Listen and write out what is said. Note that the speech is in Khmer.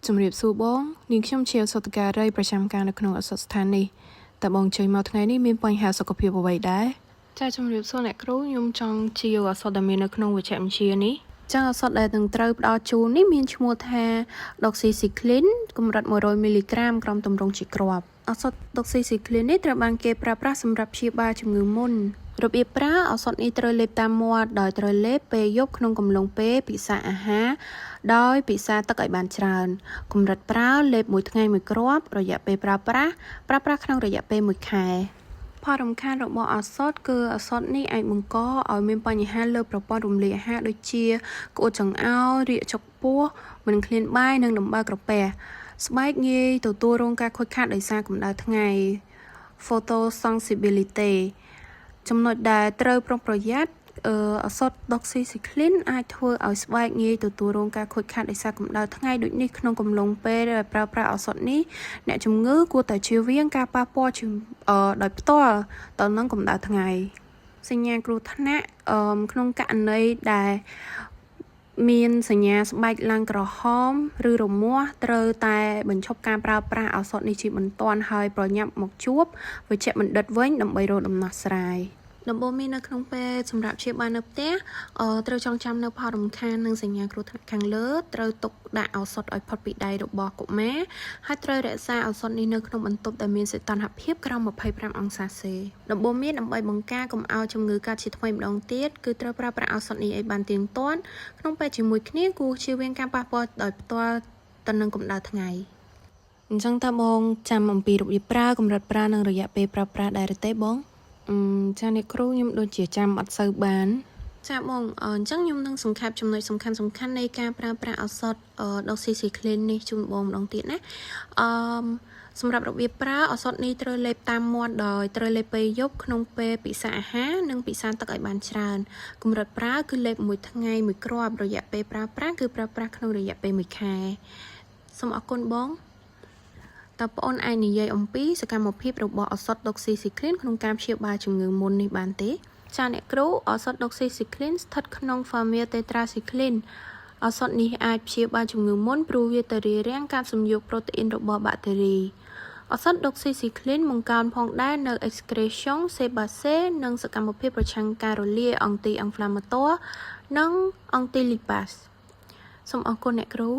ជំរាបសួរបងនាងខ្ញុំជាសុតការីប្រចាំការនៅក្នុងអសត់ស្ថាននេះតែបងជួយមកថ្ងៃនេះមានបញ្ហាសុខភាពអ្វីដែរចាជំរាបសួរអ្នកគ្រូខ្ញុំចង់ជាអសត់ដែលមាននៅក្នុងវិជ្ជាវិទ្យានេះចាអសត់ដែលនឹងត្រូវផ្ដល់ជូននេះមានឈ្មោះថា Doxycycline កម្រិត100មីលីក្រាមក្រោមទម្រង់ជាគ្រាប់អសត់ Doxycycline នេះត្រូវបានគេប្រើប្រាស់សម្រាប់ព្យាបាលជំងឺមុនរបៀបប្រើឱសថនេះត្រូវលេបតាមមាត់ដោយត្រូវលេបពេលយប់ក្នុងកំឡុងពេលពិសាអាហារដោយពិសាទឹកឲ្យបានច្រើនកម្រិតប្រើលេបមួយថ្ងៃមួយគ្រាប់រយៈពេលប្រើប្រាស់ក្នុងរយៈពេល1ខែផលរំខានរបស់ឱសថគឺឱសថនេះអាចបង្កឲ្យមានបញ្ហាលើប្រព័ន្ធរំលាយអាហារដូចជាក្អួតចង្អោររាគចុកពោះមិនឃ្លានបាយនិងដំបៅក្រពះស្បែកងាយទទួលរងការខូចខាតដោយសារកម្ដៅថ្ងៃ Photosensibilityចំណុចដែលត្រូវប្រុងប្រយ័ត្នឱសថ Doxycycline អាចធ្វើឲ្យស្បែកងាយទទួលរងការខូចខាតដោយសារកម្ដៅថ្ងៃដូចនេះក្នុងកំឡុងពេលដែលប្រើប្រាស់ឱសថនេះអ្នកជំងឺគួរតែជៀសវាងការប៉ះពាល់ដោយផ្ទាល់ទៅនឹងកម្ដៅថ្ងៃសញ្ញាគ្រោះថ្នាក់ក្នុងករណីដែលមានសញ្ញាស្បែកឡើងក្រហមឬរមាស់ត្រូវតែបញ្ឈប់ការប្រើប្រាស់ឱសថនេះជាបន្ទាន់ហើយប្រញាប់មកជួបវេជ្ជបណ្ឌិតវិញដើម្បីរកដំណោះស្រាយដំបូងមាននៅក្នុងពេលសម្រាប់ព្យាបាលនៅផ្ទះត្រូវចងចាំនៅផលរំខាននិងសញ្ញាគ្រោះថ្នាក់ខាងលើត្រូវទុកដាក់ឱសថឲ្យផុតពីដៃរបស់កុមារហើយត្រូវរក្សាឱសថនេះនៅក្នុងបន្ទប់ដែលមានសីតុណ្ហភាពក្រោម25អង្សាសេដំបូងមានដើម្បីបង្ការកុំឲ្យជំងឺកើតជាថ្មីម្ដងទៀតគឺត្រូវប្រើប្រាស់ឱសថនេះឲ្យបានទៀងទាត់ក្នុងពេលជាមួយគ្នាគួរជៀសវាងការប៉ះពាល់ដោយផ្ទាល់ទៅនឹងកម្ដៅថ្ងៃអញ្ចឹងតើបងចាំអំពីរបៀបប្រើកម្រិតប្រើនិងរយៈពេលប្រើប្រាស់ដែរទេបងចាអ្នកគ្រូខ្ញុំដូចជាចាំអត់សូវបានចាបងអញ្ចឹងខ្ញុំនឹងសង្ខេបចំណុចសំខាន់នៃការប្រើប្រាស់ឱសថDoxycyclineនេះជូនបងម្ដងទៀតណាសម្រាប់របៀបប្រើឱសថនេះត្រូវលេបតាមមាត់ដោយត្រូវលេបពេលយប់ក្នុងពេលពិសាអាហារនិងពិសាទឹកឲ្យបានច្រើនកម្រិតប្រើគឺលេបមួយថ្ងៃមួយគ្រាប់រយៈពេលប្រើប្រាស់គឺប្រើប្រាស់ក្នុងរយៈពេល1ខែសូមអរគុណបងតើបងអាចនិយាយអំពីសកម្មភាពរបស់ឱសថ Doxycycline ក្នុងការព្យាបាលជំងឺមុននេះបានទេចាអ្នកគ្រូឱសថ Doxycycline ស្ថិតក្នុង Family Tetracycline ឱសថនេះអាចព្យាបាលជំងឺមុនព្រោះវាទៅរារាំងការសំយោគប្រូតេអ៊ីនរបស់បាក់តេរីឱសថ Doxycycline បង្កើនផងដែរនៅ excretion sebacea និងសកម្មភាពប្រឆាំងការរលាយ anti-inflammatory និង anti-lipase សូមអរគុណអ្នកគ្រូ